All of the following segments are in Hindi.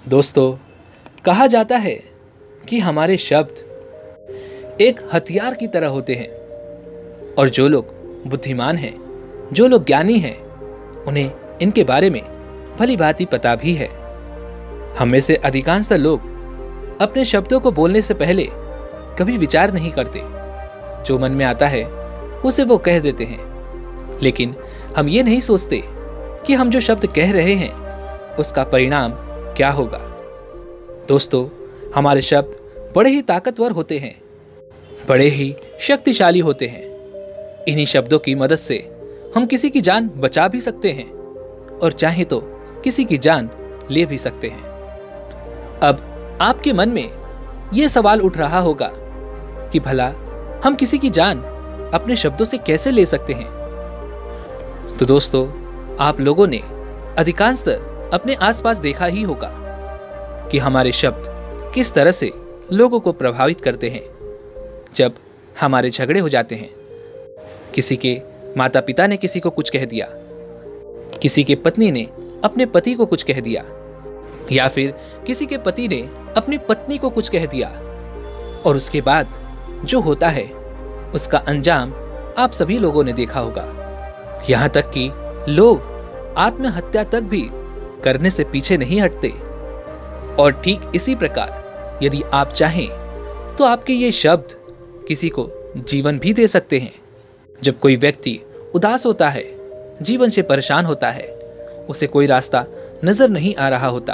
दोस्तों, कहा जाता है कि हमारे शब्द एक हथियार की तरह होते हैं और जो लोग बुद्धिमान हैं, जो लोग ज्ञानी हैं, उन्हें इनके बारे में भली भांति पता भी है। हम में से अधिकांशतः लोग अपने शब्दों को बोलने से पहले कभी विचार नहीं करते। जो मन में आता है उसे वो कह देते हैं, लेकिन हम ये नहीं सोचते कि हम जो शब्द कह रहे हैं उसका परिणाम क्या होगा। दोस्तों, हमारे शब्द बड़े ही ताकतवर होते हैं, बड़े ही शक्तिशाली होते हैं। इन्हीं शब्दों की मदद से हम किसी की जान बचा भी सकते हैं और चाहे तो किसी की जान ले भी सकते हैं। अब आपके मन में यह सवाल उठ रहा होगा कि भला हम किसी की जान अपने शब्दों से कैसे ले सकते हैं। तो दोस्तों, आप लोगों ने अधिकांशतः अपने आसपास देखा ही होगा कि हमारे शब्द किस तरह से लोगों को प्रभावित करते हैं। जब हमारे झगड़े हो जाते हैं, किसी के माता पिता ने किसी को कुछ कह दिया, किसी के पत्नी ने अपने पति को कुछ कह दिया, या फिर किसी के पति ने अपनी पत्नी को कुछ कह दिया, और उसके बाद जो होता है उसका अंजाम आप सभी लोगों ने देखा होगा। यहाँ तक कि लोग आत्महत्या तक भी करने से पीछे नहीं हटते। और ठीक इसी प्रकार यदि आप चाहें तो आपके ये शब्द किसी को जीवन भी दे सकते हैं। जब कोई व्यक्ति उदास होता है, जीवन से परेशान होता है, उसे कोई रास्ता नजर नहीं आ रहा होता,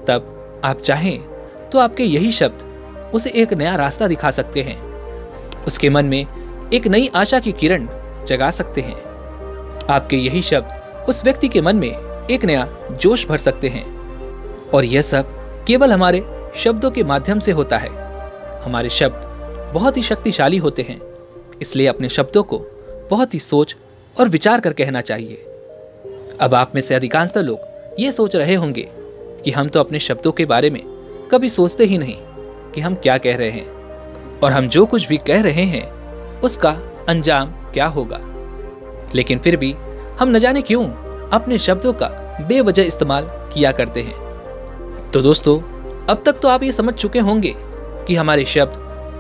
तब आप चाहें तो आपके यही शब्द उसे एक नया रास्ता दिखा सकते हैं, उसके मन में एक नई आशा की किरण जगा सकते हैं। आपके यही शब्द उस व्यक्ति के मन में एक नया जोश भर सकते हैं। और यह सब केवल हमारे शब्दों के माध्यम से होता है। हमारे शब्द बहुत ही शक्तिशाली होते हैं, इसलिए अपने शब्दों को बहुत ही सोच और विचार कर कहना चाहिए। अब आप में से अधिकांशतः लोग ये सोच रहे होंगे कि हम तो अपने शब्दों के बारे में कभी सोचते ही नहीं कि हम क्या कह रहे हैं, और हम जो कुछ भी कह रहे हैं उसका अंजाम क्या होगा। लेकिन फिर भी हम न जाने क्यों अपने शब्दों का बेवजह इस्तेमाल किया करते हैं। तो दोस्तों, अब तक तो आप ये समझ चुके होंगे कि हमारे शब्द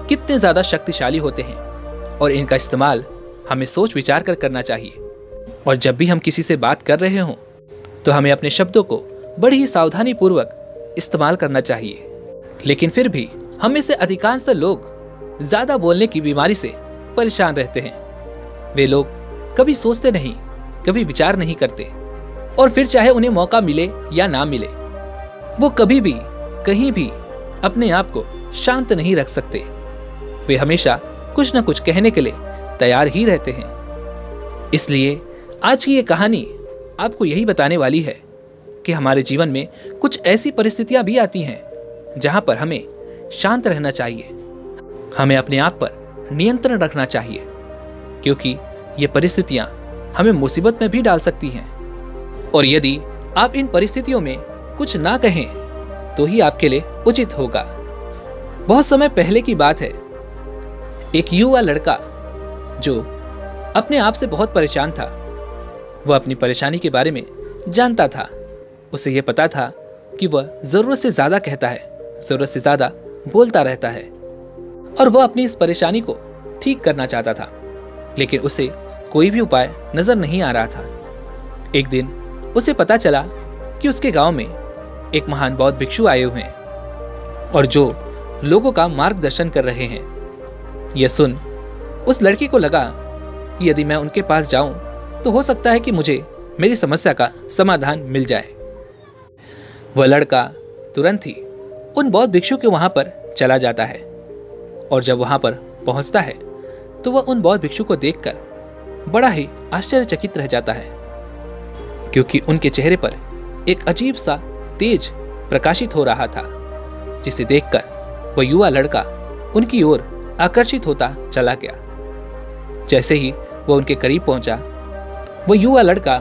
कितने ज्यादा शक्तिशाली होते हैं और इनका इस्तेमाल हमें सोच विचार कर करना चाहिए। और जब भी हम किसी से बात कर रहे हों तो हमें अपने शब्दों को बड़ी ही सावधानी पूर्वक इस्तेमाल करना चाहिए। लेकिन फिर भी हम में से अधिकांशतः लोग ज्यादा बोलने की बीमारी से परेशान रहते हैं। वे लोग कभी सोचते नहीं, कभी विचार नहीं करते, और फिर चाहे उन्हें मौका मिले या ना मिले, वो कभी भी कहीं भी अपने आप को शांत नहीं रख सकते। वे हमेशा कुछ न कुछ कहने के लिए तैयार ही रहते हैं। इसलिए आज की ये कहानी आपको यही बताने वाली है कि हमारे जीवन में कुछ ऐसी परिस्थितियां भी आती हैं जहां पर हमें शांत रहना चाहिए। हमें अपने आप पर नियंत्रण रखना चाहिए, क्योंकि ये परिस्थितियां हमें मुसीबत में भी डाल सकती हैं। और यदि आप इन परिस्थितियों में कुछ ना कहें तो ही आपके लिए उचित होगा। बहुत समय पहले की बात है, एक युवा लड़का जो अपने आप से बहुत परेशान था, वह अपनी परेशानी के बारे में जानता था। उसे यह पता था कि वह जरूरत से ज्यादा कहता है, जरूरत से ज्यादा बोलता रहता है, और वह अपनी इस परेशानी को ठीक करना चाहता था, लेकिन उसे कोई भी उपाय नजर नहीं आ रहा था। एक दिन उसे पता चला कि उसके गांव में एक महान बौद्ध भिक्षु आए हुए हैं और जो लोगों का मार्गदर्शन कर रहे हैं। यह सुन उस लड़के को लगा कि यदि मैं उनके पास जाऊं तो हो सकता है कि मुझे मेरी समस्या का समाधान मिल जाए। वह लड़का तुरंत ही उन बौद्ध भिक्षु के वहां पर चला जाता है, और जब वहां पर पहुंचता है तो वह उन बौद्ध भिक्षु को देखकर बड़ा ही आश्चर्यचकित रह जाता है, क्योंकि उनके चेहरे पर एक अजीब सा तेज प्रकाशित हो रहा था, जिसे देखकर वह युवा लड़का उनकी ओर आकर्षित होता चला गया। जैसे ही वह उनके करीब पहुंचा, वह युवा लड़का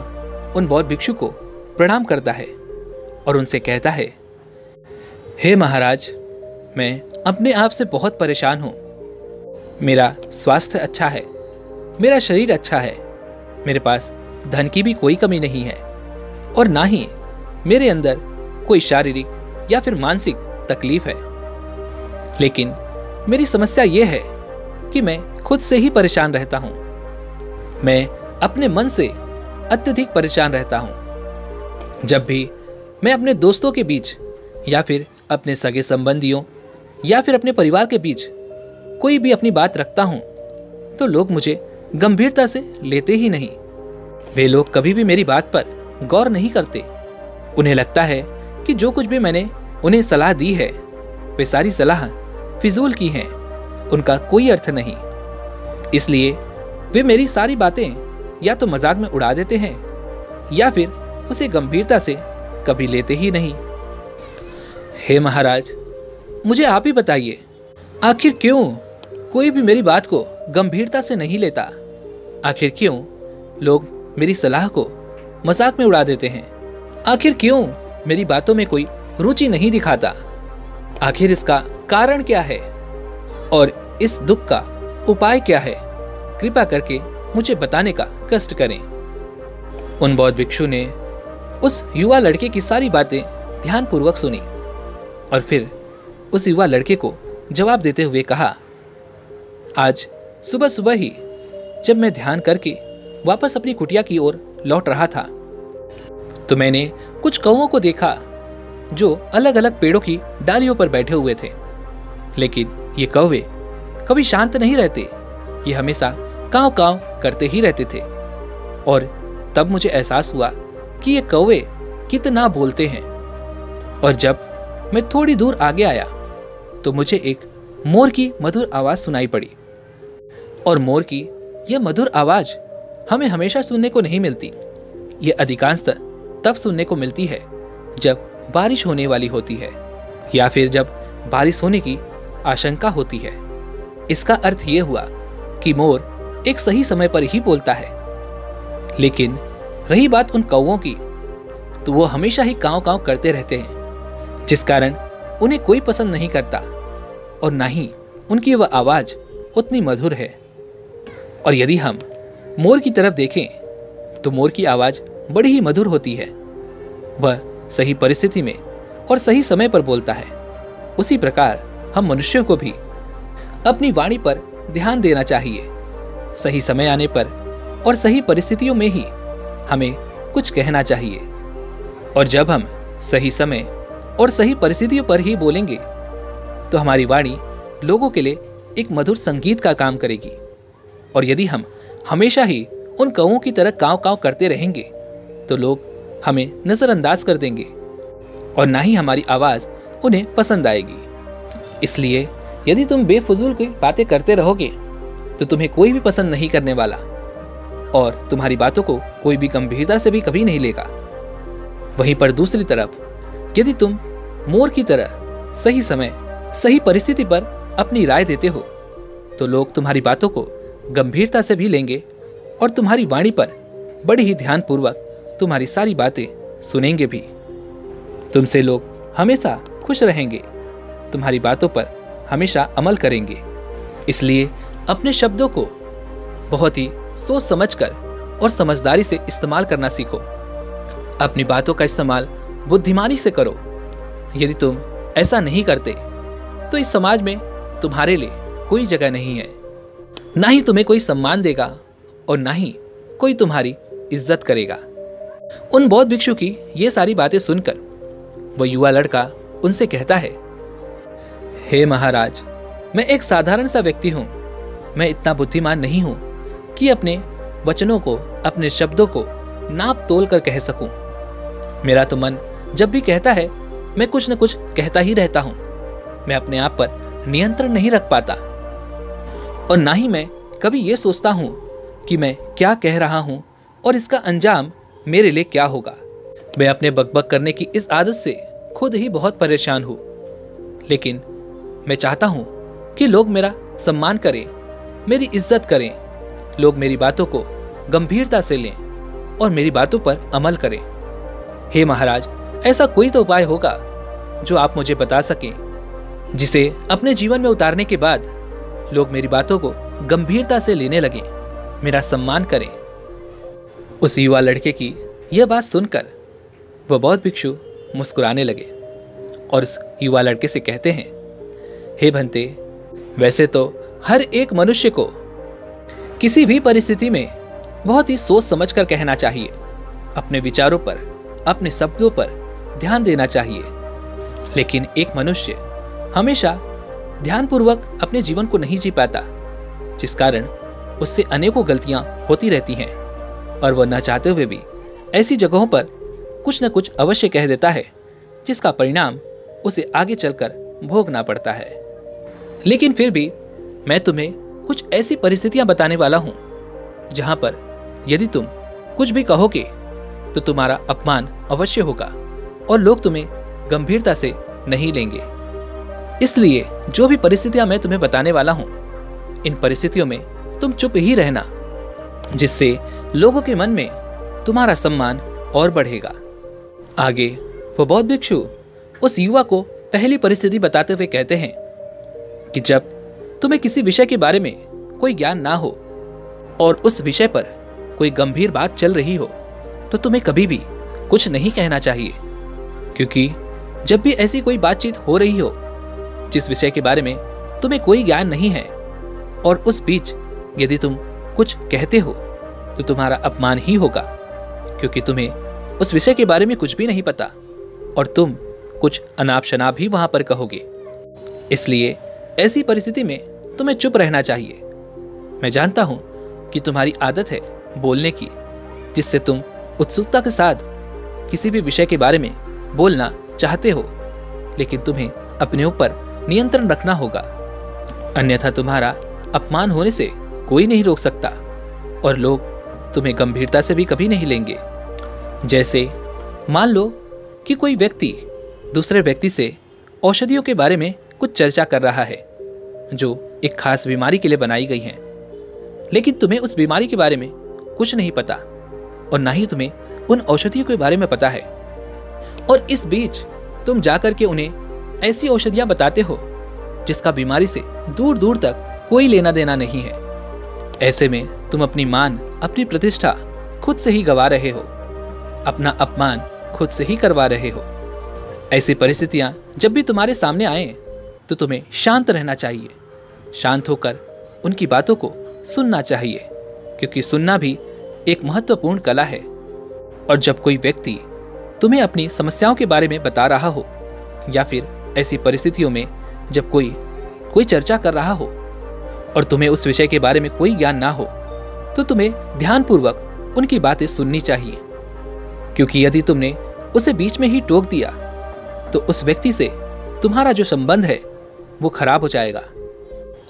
उन बौद्ध भिक्षु को प्रणाम करता है और उनसे कहता है, हे महाराज, मैं अपने आप से बहुत परेशान हूं। मेरा स्वास्थ्य अच्छा है, मेरा शरीर अच्छा है, मेरे पास धन की भी कोई कमी नहीं है, और ना ही मेरे अंदर कोई शारीरिक या फिर मानसिक तकलीफ है। लेकिन मेरी समस्या यह है कि मैं खुद से ही परेशान रहता हूं। मैं अपने मन से अत्यधिक परेशान रहता हूं। जब भी मैं अपने दोस्तों के बीच या फिर अपने सगे संबंधियों या फिर अपने परिवार के बीच कोई भी अपनी बात रखता हूं तो लोग मुझे गंभीरता से लेते ही नहीं। वे लोग कभी भी मेरी बात पर गौर नहीं करते। उन्हें लगता है कि जो कुछ भी मैंने उन्हें सलाह दी है वे सारी सलाह फिजूल की हैं, उनका कोई अर्थ नहीं। इसलिए वे मेरी सारी बातें या तो मजाक में उड़ा देते हैं या फिर उसे गंभीरता से कभी लेते ही नहीं। हे महाराज, मुझे आप ही बताइए, आखिर क्यों कोई भी मेरी बात को गंभीरता से नहीं लेता? आखिर क्यों लोग मेरी सलाह को मजाक में उड़ा देते हैं? आखिर क्यों मेरी बातों में कोई रुचि नहीं दिखाता? आखिर इसका कारण क्या है और इस दुख का उपाय क्या है? कृपा करके मुझे बताने का कष्ट करें। उन बौद्ध भिक्षु ने उस युवा लड़के की सारी बातें ध्यानपूर्वक सुनी और फिर उस युवा लड़के को जवाब देते हुए कहा, आज सुबह सुबह ही जब मैं ध्यान करके वापस अपनी कुटिया की ओर लौट रहा था तो मैंने कुछ कौवों को देखा जो अलग अलग पेड़ों की डालियों पर बैठे हुए थे। लेकिन ये कौवे कभी शांत नहीं रहते, ये हमेशा कांव कांव करते ही रहते थे। और तब मुझे एहसास हुआ कि ये कौवे कितना बोलते हैं। और जब मैं थोड़ी दूर आगे आया तो मुझे एक मोर की मधुर आवाज सुनाई पड़ी। और मोर की यह मधुर आवाज हमें हमेशा सुनने को नहीं मिलती। यह अधिकांशतः तब सुनने को मिलती है जब बारिश होने वाली होती है या फिर जब बारिश होने की आशंका होती है। इसका अर्थ यह हुआ कि मोर एक सही समय पर ही बोलता है। लेकिन रही बात उन कौवों की, तो वो हमेशा ही कांव कांव करते रहते हैं, जिस कारण उन्हें कोई पसंद नहीं करता और ना ही उनकी वह आवाज उतनी मधुर है। और यदि हम मोर की तरफ देखें तो मोर की आवाज बड़ी ही मधुर होती है। वह सही परिस्थिति में और सही समय पर बोलता है। उसी प्रकार हम मनुष्यों को भी अपनी वाणी पर ध्यान देना चाहिए। सही समय आने पर और सही परिस्थितियों में ही हमें कुछ कहना चाहिए। और जब हम सही समय और सही परिस्थितियों पर ही बोलेंगे तो हमारी वाणी लोगों के लिए एक मधुर संगीत का काम करेगी। और यदि हम हमेशा ही उन कौवों की तरह कांव कांव करते रहेंगे तो लोग हमें नजरअंदाज कर देंगे और ना ही हमारी आवाज उन्हें पसंद आएगी। इसलिए यदि तुम बेफजूल की बातें करते रहोगे तो तुम्हें कोई भी पसंद नहीं करने वाला और तुम्हारी बातों को कोई भी गंभीरता से भी कभी नहीं लेगा। वहीं पर दूसरी तरफ यदि तुम मोर की तरह सही समय सही परिस्थिति पर अपनी राय देते हो तो लोग तुम्हारी बातों को गंभीरता से भी लेंगे और तुम्हारी वाणी पर बड़ी ही ध्यानपूर्वक तुम्हारी सारी बातें सुनेंगे भी। तुमसे लोग हमेशा खुश रहेंगे, तुम्हारी बातों पर हमेशा अमल करेंगे। इसलिए अपने शब्दों को बहुत ही सोच समझकर और समझदारी से इस्तेमाल करना सीखो। अपनी बातों का इस्तेमाल बुद्धिमानी से करो। यदि तुम ऐसा नहीं करते तो इस समाज में तुम्हारे लिए कोई जगह नहीं है। ना ही तुम्हें कोई सम्मान देगा और ना ही कोई तुम्हारी इज्जत करेगा। उन बौद्ध भिक्षु की ये सारी बातें सुनकर वह युवा लड़का उनसे कहता है, हे महाराज, मैं एक साधारण सा व्यक्ति हूं। मैं इतना बुद्धिमान नहीं हूं कि अपने वचनों को, अपने शब्दों को नाप तोल कर कह सकूं। मेरा तो मन जब भी कहता है मैं कुछ न कुछ कहता ही रहता हूं। मैं अपने आप पर नियंत्रण नहीं रख पाता और ना ही मैं कभी ये सोचता हूं कि मैं क्या कह रहा हूं और इसका अंजाम मेरे लिए क्या होगा। मैं अपने बकबक करने की इस आदत से खुद ही बहुत परेशान हूं। लेकिन मैं चाहता हूं कि लोग मेरा सम्मान करें, मेरी इज्जत करें, लोग मेरी बातों को गंभीरता से लें और मेरी बातों पर अमल करें। हे महाराज, ऐसा कोई तो उपाय होगा जो आप मुझे बता सकें, जिसे अपने जीवन में उतारने के बाद लोग मेरी बातों को गंभीरता से लेने लगें, मेरा सम्मान करें। उस युवा लड़के की यह बात सुनकर वह बौद्ध भिक्षु मुस्कुराने लगे और उस युवा लड़के से कहते हैं, हे भंते, वैसे तो हर एक मनुष्य को किसी भी परिस्थिति में बहुत ही सोच समझ कर कहना चाहिए। अपने विचारों पर, अपने शब्दों पर ध्यान देना चाहिए। लेकिन एक मनुष्य हमेशा ध्यानपूर्वक अपने जीवन को नहीं जी पाता, जिस कारण उससे अनेकों गलतियां होती रहती हैं और वह न चाहते हुए भी ऐसी जगहों पर कुछ न कुछ अवश्य कह देता है, जिसका परिणाम उसे आगे चलकर भोगना पड़ता है। लेकिन फिर भी मैं तुम्हें कुछ ऐसी परिस्थितियां बताने वाला हूं जहां पर यदि तुम कुछ भी कहोगे तो तुम्हारा अपमान अवश्य होगा और लोग तुम्हें गंभीरता से नहीं लेंगे। इसलिए जो भी परिस्थितियां मैं तुम्हें बताने वाला हूं, इन परिस्थितियों में तुम चुप ही रहना, जिससे लोगों के मन में तुम्हारा सम्मान और बढ़ेगा। आगे वो बौद्ध भिक्षु उस युवा को पहली परिस्थिति बताते हुए कहते हैं कि जब तुम्हें किसी विषय के बारे में कोई ज्ञान ना हो और उस विषय पर कोई गंभीर बात चल रही हो, तो तुम्हें कभी भी कुछ नहीं कहना चाहिए। क्योंकि जब भी ऐसी कोई बातचीत हो रही हो जिस विषय के बारे में तुम्हें कोई ज्ञान नहीं है और उस बीच यदि तुम कुछ कहते हो तो तुम्हारा अपमान ही होगा, क्योंकि तुम्हें उस विषय के बारे में कुछ भी नहीं पता और तुम कुछ अनाप शनाप ही वहां पर कहोगे। इसलिए ऐसी परिस्थिति में तुम्हें चुप रहना चाहिए। मैं जानता हूं कि तुम्हारी आदत है बोलने की, जिससे तुम उत्सुकता के साथ किसी भी विषय के बारे में बोलना चाहते हो, लेकिन तुम्हें अपने ऊपर नियंत्रण रखना होगा, अन्यथा तुम्हारा अपमान होने से कोई नहीं रोक सकता और लोग तुम्हें गंभीरता से भी कभी नहीं लेंगे। जैसे मान लो कि कोई व्यक्ति दूसरे व्यक्ति से औषधियों के बारे में कुछ चर्चा कर रहा है जो एक खास बीमारी के लिए बनाई गई है, लेकिन तुम्हें उस बीमारी के बारे में कुछ नहीं पता और ना ही तुम्हें उन औषधियों के बारे में पता है, और इस बीच तुम जाकर के उन्हें ऐसी औषधियां बताते हो जिसका बीमारी से दूर दूर तक कोई लेना देना नहीं है। ऐसे में तुम अपनी मान, अपनी प्रतिष्ठा खुद से ही गवा रहे हो, अपना अपमान खुद से ही करवा रहे हो। ऐसी परिस्थितियां जब भी तुम्हारे सामने आए तो तुम्हें शांत रहना चाहिए, शांत होकर उनकी बातों को सुनना चाहिए, क्योंकि सुनना भी एक महत्वपूर्ण कला है। और जब कोई व्यक्ति तुम्हें अपनी समस्याओं के बारे में बता रहा हो या फिर ऐसी परिस्थितियों में जब कोई चर्चा कर रहा हो और तुम्हें उस विषय के बारे में कोई ज्ञान ना हो, तो तुम्हें ध्यानपूर्वक उनकी बातें सुननी चाहिए, क्योंकि यदि तुमने उसे बीच में ही टोक दिया तो उस व्यक्ति से तुम्हारा जो संबंध है वो खराब हो जाएगा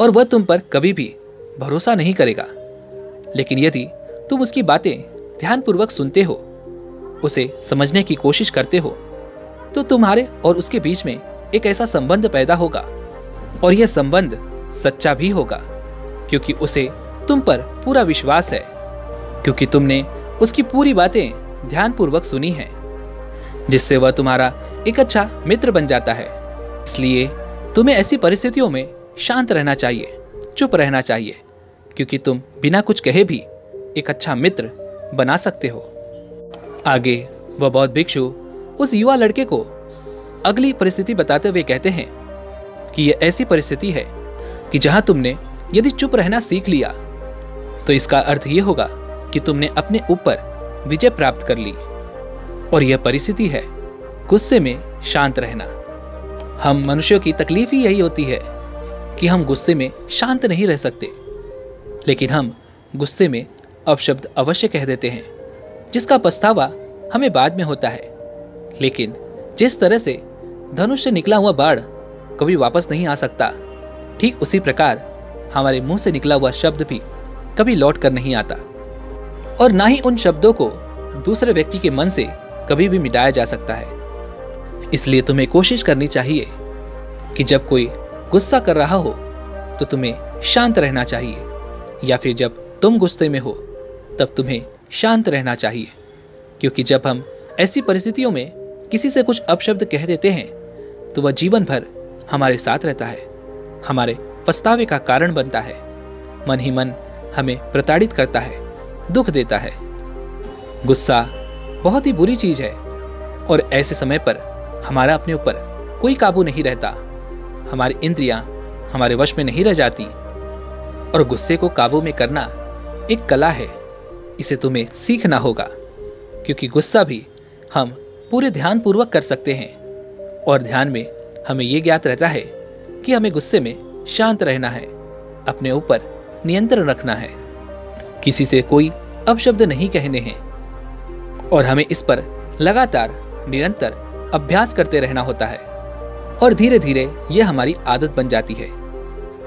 और वह तुम पर कभी भी भरोसा नहीं करेगा। लेकिन यदि तुम उसकी बातें ध्यानपूर्वक सुनते हो, उसे समझने की कोशिश करते हो, तो तुम्हारे और उसके बीच में एक ऐसा संबंध पैदा होगा और यह संबंध सच्चा भी होगा, क्योंकि उसे तुम पर पूरा विश्वास है, क्योंकि तुमने उसकी पूरी बातें ध्यानपूर्वक सुनी हैं, जिससे वह तुम्हारा एक अच्छा मित्र बन जाता है। इसलिए तुम्हें ऐसी परिस्थितियों में शांत रहना चाहिए, चुप रहना चाहिए, क्योंकि तुम बिना कुछ कहे भी एक अच्छा मित्र बना सकते हो। आगे वह बौद्ध भिक्षु उस युवा लड़के को अगली परिस्थिति बताते हुए कहते हैं कि यह ऐसी परिस्थिति है कि जहां तुमने यदि चुप रहना सीख लिया तो इसका अर्थ यह होगा कि तुमने अपने ऊपर विजय प्राप्त कर ली, और यह परिस्थिति है गुस्से में शांत रहना। हम मनुष्यों की तकलीफ ही यही होती है कि हम गुस्से में शांत नहीं रह सकते, लेकिन हम गुस्से में अपशब्द अवश्य कह देते हैं, जिसका पछतावा हमें बाद में होता है। लेकिन जिस तरह से धनुष से निकला हुआ बाण कभी वापस नहीं आ सकता, ठीक उसी प्रकार हमारे मुंह से निकला हुआ शब्द भी कभी लौट कर नहीं आता, और ना ही उन शब्दों को दूसरे व्यक्ति के मन से कभी भी मिटाया जा सकता है। इसलिए तुम्हें कोशिश करनी चाहिए कि जब कोई गुस्सा कर रहा हो तो तुम्हें शांत रहना चाहिए, या फिर जब तुम गुस्से में हो तब तुम्हें शांत रहना चाहिए, क्योंकि जब हम ऐसी परिस्थितियों में किसी से अपशब्द अपशब्द कह देते हैं तो वह जीवन भर हमारे साथ रहता है, हमारे पछतावे का कारण बनता है, मन ही मन हमें प्रताड़ित करता है, दुख देता है। गुस्सा बहुत ही बुरी चीज है और ऐसे समय पर हमारा अपने ऊपर कोई काबू नहीं रहता, हमारी इंद्रियां हमारे वश में नहीं रह जाती। और गुस्से को काबू में करना एक कला है, इसे तुम्हें सीखना होगा, क्योंकि गुस्सा भी हम पूरे ध्यानपूर्वक कर सकते हैं। और ध्यान में हमें यह ज्ञात रहता है कि हमें गुस्से में शांत रहना है, अपने ऊपर नियंत्रण रखना है, किसी से कोई अपशब्द नहीं कहने हैं, और हमें इस पर लगातार निरंतर अभ्यास करते रहना होता है। और धीरे धीरे यह हमारी आदत बन जाती है।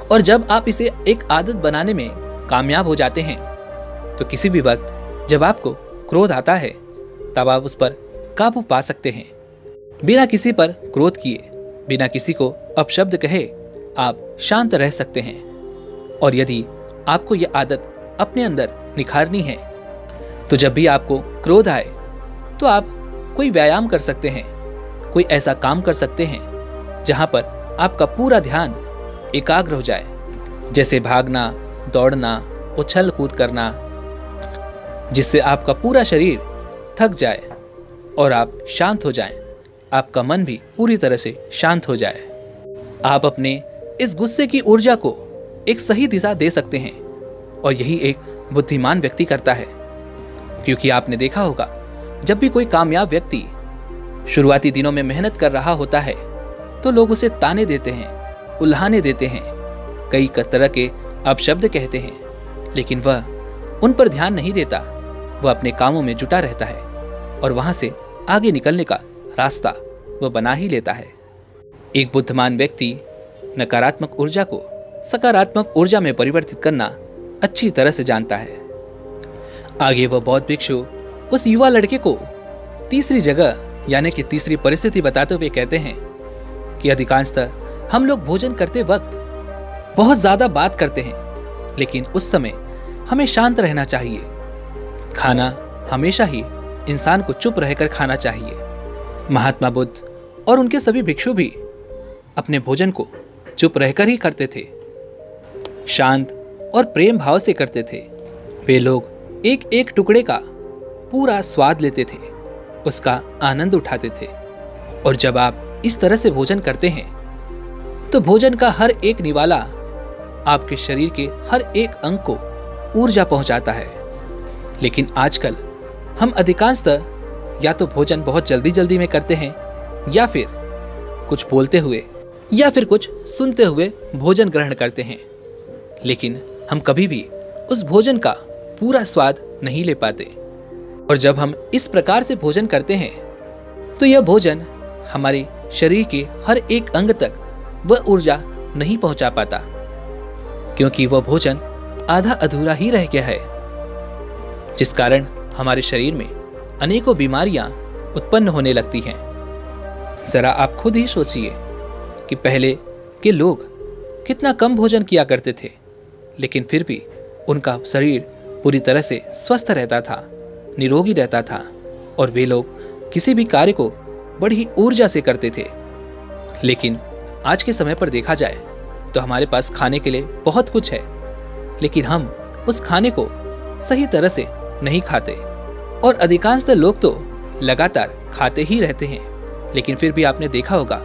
और जब आप इसे एक आदत बनाने में कामयाब हो जाते हैं तो किसी भी वक्त जब आपको क्रोध आता है तब आप उस पर काबू पा सकते हैं। बिना किसी पर क्रोध किए, बिना किसी को अपशब्द कहे आप शांत रह सकते हैं। और यदि आपको यह आदत अपने अंदर निखारनी है तो जब भी आपको क्रोध आए तो आप कोई व्यायाम कर सकते हैं, कोई ऐसा काम कर सकते हैं जहां पर आपका पूरा ध्यान एकाग्र हो जाए, जैसे भागना, दौड़ना, उछल कूद करना, जिससे आपका पूरा शरीर थक जाए और आप शांत हो जाएं, आपका मन भी पूरी तरह से शांत हो जाए। आप अपने इस गुस्से की ऊर्जा को एक सही दिशा दे सकते हैं, और यही एक बुद्धिमान व्यक्ति करता है। क्योंकि आपने देखा होगा, जब भी कोई कामयाब व्यक्ति शुरुआती दिनों में मेहनत कर रहा होता है तो लोग उसे ताने देते हैं, उल्हाने देते हैं, कई तरह के अपशब्द कहते हैं, लेकिन वह उन पर ध्यान नहीं देता। वह अपने कामों में जुटा रहता है और वहां से आगे निकलने का रास्ता वह बना ही लेता है। एक बुद्धिमान व्यक्ति नकारात्मक ऊर्जा को सकारात्मक ऊर्जा में परिवर्तित करना अच्छी तरह से जानता है। आगे वह बौद्ध भिक्षु उस युवा लड़के को तीसरी जगह यानी कि तीसरी परिस्थिति बताते हुए कहते हैं कि अधिकांशतः हम लोग भोजन करते वक्त बहुत ज्यादा बात करते हैं, लेकिन उस समय हमें शांत रहना चाहिए। खाना हमेशा ही इंसान को चुप रहकर खाना चाहिए। महात्मा बुद्ध और उनके सभी भिक्षु भी अपने भोजन को चुप रहकर ही करते थे, शांत और प्रेम भाव से करते थे। वे लोग एक एक टुकड़े का पूरा स्वाद लेते थे, उसका आनंद उठाते थे। और जब आप इस तरह से भोजन करते हैं तो भोजन का हर एक निवाला आपके शरीर के हर एक अंग को ऊर्जा पहुंचाता है। लेकिन आजकल हम अधिकांशतः या तो भोजन बहुत जल्दी जल्दी में करते हैं, या फिर कुछ बोलते हुए या फिर कुछ सुनते हुए भोजन ग्रहण करते हैं, लेकिन हम कभी भी उस भोजन का पूरा स्वाद नहीं ले पाते। और जब हम इस प्रकार से भोजन करते हैं तो यह भोजन हमारे शरीर के हर एक अंग तक वह ऊर्जा नहीं पहुंचा पाता, क्योंकि वह भोजन आधा अधूरा ही रह गया है, जिस कारण हमारे शरीर में अनेकों बीमारियां उत्पन्न होने लगती हैं। जरा आप खुद ही सोचिए कि पहले के लोग कितना कम भोजन किया करते थे, लेकिन फिर भी उनका शरीर पूरी तरह से स्वस्थ रहता था, निरोगी रहता था, और वे लोग किसी भी कार्य को बड़ी ऊर्जा से करते थे। लेकिन आज के समय पर देखा जाए तो हमारे पास खाने के लिए बहुत कुछ है, लेकिन हम उस खाने को सही तरह से नहीं खाते। और अधिकांशतः लोग तो लगातार खाते ही रहते हैं, लेकिन फिर भी आपने देखा होगा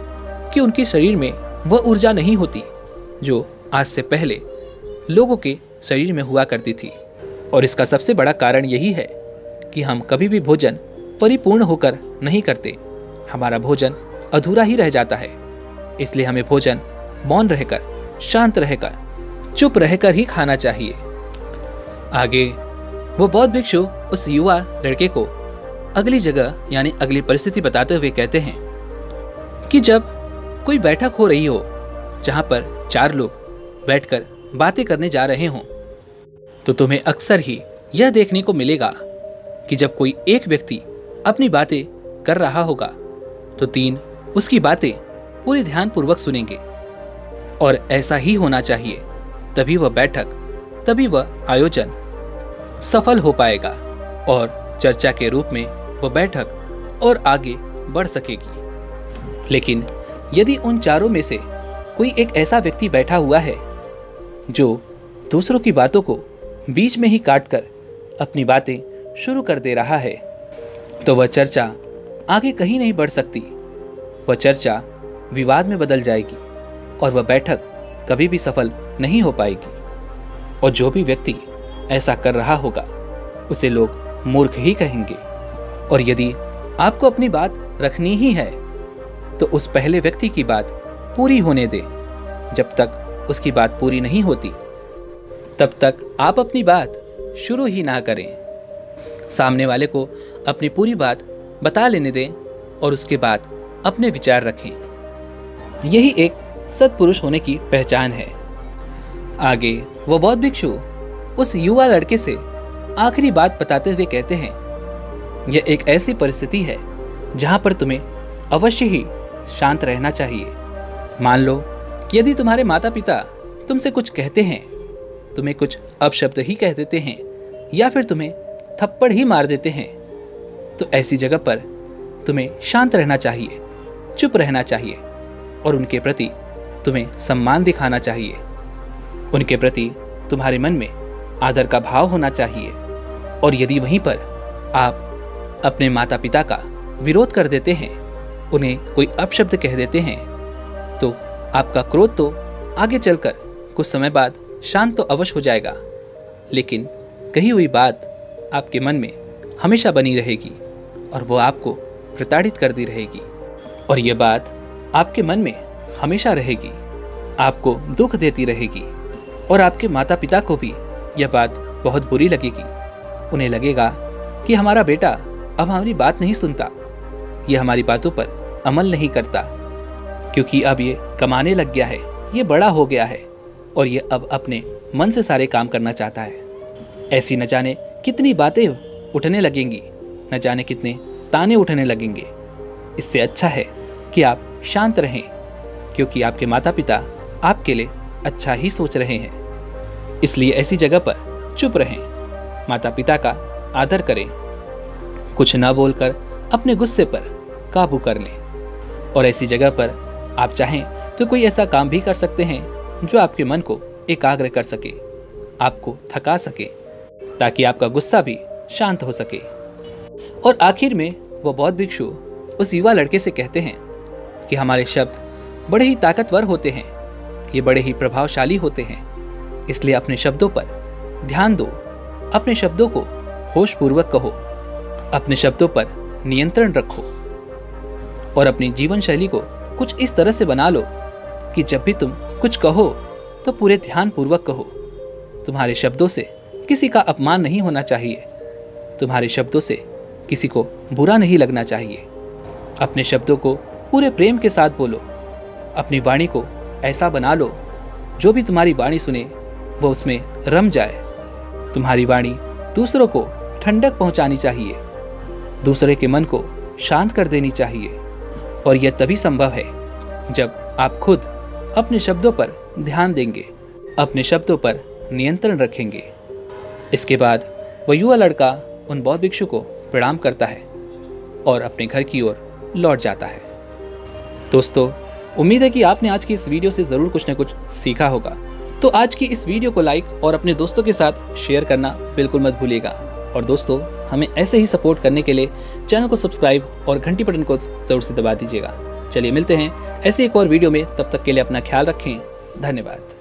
कि उनके शरीर में वह ऊर्जा नहीं होती जो आज से पहले लोगों के शरीर में हुआ करती थी। और इसका सबसे बड़ा कारण यही है कि हम कभी भी भोजन परिपूर्ण होकर नहीं करते, हमारा भोजन अधूरा ही रह जाता है। इसलिए हमें भोजन मौन रहकर, शांत रहकर, चुप रहकर ही खाना चाहिए। आगे वो बौद्ध भिक्षु उस युवा लड़के को अगली जगह यानी अगली परिस्थिति बताते हुए कहते हैं कि जब कोई बैठक हो रही हो जहां पर 4 लोग बैठकर बातें करने जा रहे हों, तो तुम्हें अक्सर ही यह देखने को मिलेगा कि जब कोई एक व्यक्ति अपनी बातें कर रहा होगा तो 3 उसकी बातें पूरी ध्यानपूर्वक सुनेंगे। और ऐसा ही होना चाहिए, तभी वह बैठक, तभी वह आयोजन सफल हो पाएगा और चर्चा के रूप में वह बैठक और आगे बढ़ सकेगी। लेकिन यदि उन 4 में से कोई एक ऐसा व्यक्ति बैठा हुआ है जो दूसरों की बातों को बीच में ही काटकर अपनी बातें शुरू कर दे रहा है, तो वह चर्चा आगे कहीं नहीं बढ़ सकती। वह चर्चा विवाद में बदल जाएगी और वह बैठक कभी भी सफल नहीं हो पाएगी। और जो भी व्यक्ति ऐसा कर रहा होगा उसे लोग मूर्ख ही कहेंगे। और यदि आपको अपनी बात रखनी ही है तो उस पहले व्यक्ति की बात पूरी होने दें। जब तक उसकी बात पूरी नहीं होती तब तक आप अपनी बात शुरू ही ना करें। सामने वाले को अपनी पूरी बात बता लेने दें और उसके बाद अपने विचार रखें। यही एक सत्पुरुष होने की पहचान है। आगे वो बौद्ध भिक्षु उस युवा लड़के से आखिरी बात बताते हुए कहते हैं, यह एक ऐसी परिस्थिति है जहां पर तुम्हें अवश्य ही शांत रहना चाहिए। मान लो कि यदि तुम्हारे माता पिता तुमसे कुछ कहते हैं, तुम्हें कुछ अपशब्द ही कह देते हैं या फिर तुम्हें थप्पड़ ही मार देते हैं, तो ऐसी जगह पर तुम्हें शांत रहना चाहिए, चुप रहना चाहिए और उनके प्रति तुम्हें सम्मान दिखाना चाहिए। उनके प्रति तुम्हारे मन में आदर का भाव होना चाहिए। और यदि वहीं पर आप अपने माता पिता का विरोध कर देते हैं, उन्हें कोई अपशब्द कह देते हैं, तो आपका क्रोध तो आगे चलकर कुछ समय बाद शांत तो अवश्य हो जाएगा, लेकिन कही हुई बात आपके मन में हमेशा बनी रहेगी और वो आपको प्रताड़ित करती रहेगी। और ये बात आपके मन में हमेशा रहेगी, आपको दुख देती रहेगी और आपके माता पिता को भी यह बात बहुत बुरी लगेगी। उन्हें लगेगा कि हमारा बेटा अब हमारी बात नहीं सुनता, ये हमारी बातों पर अमल नहीं करता, क्योंकि अब ये कमाने लग गया है, ये बड़ा हो गया है और ये अब अपने मन से सारे काम करना चाहता है। ऐसी न जाने कितनी बातें उठने लगेंगी, न जाने कितने ताने उठने लगेंगे। इससे अच्छा है कि आप शांत रहें, क्योंकि आपके माता पिता आपके लिए अच्छा ही सोच रहे हैं। इसलिए ऐसी जगह पर चुप रहें, माता पिता का आदर करें, कुछ न बोलकर अपने गुस्से पर काबू कर लें। और ऐसी जगह पर आप चाहें तो कोई ऐसा काम भी कर सकते हैं जो आपके मन को एकाग्र कर सके, आपको थका सके, ताकि आपका गुस्सा भी शांत हो सके। और आखिर में वो बौद्ध भिक्षु उस युवा लड़के से कहते हैं कि हमारे शब्द बड़े ही ताकतवर होते हैं, ये बड़े ही प्रभावशाली होते हैं, इसलिए अपने शब्दों पर ध्यान दो, अपने शब्दों को होशपूर्वक कहो, अपने शब्दों पर नियंत्रण रखो और अपनी जीवन शैली को कुछ इस तरह से बना लो कि जब भी तुम कुछ कहो तो पूरे ध्यान पूर्वक कहो। तुम्हारे शब्दों से किसी का अपमान नहीं होना चाहिए, तुम्हारे शब्दों से किसी को बुरा नहीं लगना चाहिए। अपने शब्दों को पूरे प्रेम के साथ बोलो, अपनी वाणी को ऐसा बना लो जो भी तुम्हारी वाणी सुने वो उसमें रम जाए। तुम्हारी वाणी दूसरों को ठंडक पहुंचानी चाहिए, दूसरे के मन को शांत कर देनी चाहिए। और यह तभी संभव है जब आप खुद अपने शब्दों पर ध्यान देंगे, अपने शब्दों पर नियंत्रण रखेंगे। इसके बाद वह युवा लड़का उन बौद्ध भिक्षु को प्रणाम करता है और अपने घर की ओर लौट जाता है। दोस्तों, उम्मीद है कि आपने आज की इस वीडियो से ज़रूर कुछ न कुछ सीखा होगा। तो आज की इस वीडियो को लाइक और अपने दोस्तों के साथ शेयर करना बिल्कुल मत भूलिएगा। और दोस्तों, हमें ऐसे ही सपोर्ट करने के लिए चैनल को सब्सक्राइब और घंटी बटन को ज़रूर से दबा दीजिएगा। चलिए मिलते हैं ऐसे एक और वीडियो में, तब तक के लिए अपना ख्याल रखें। धन्यवाद।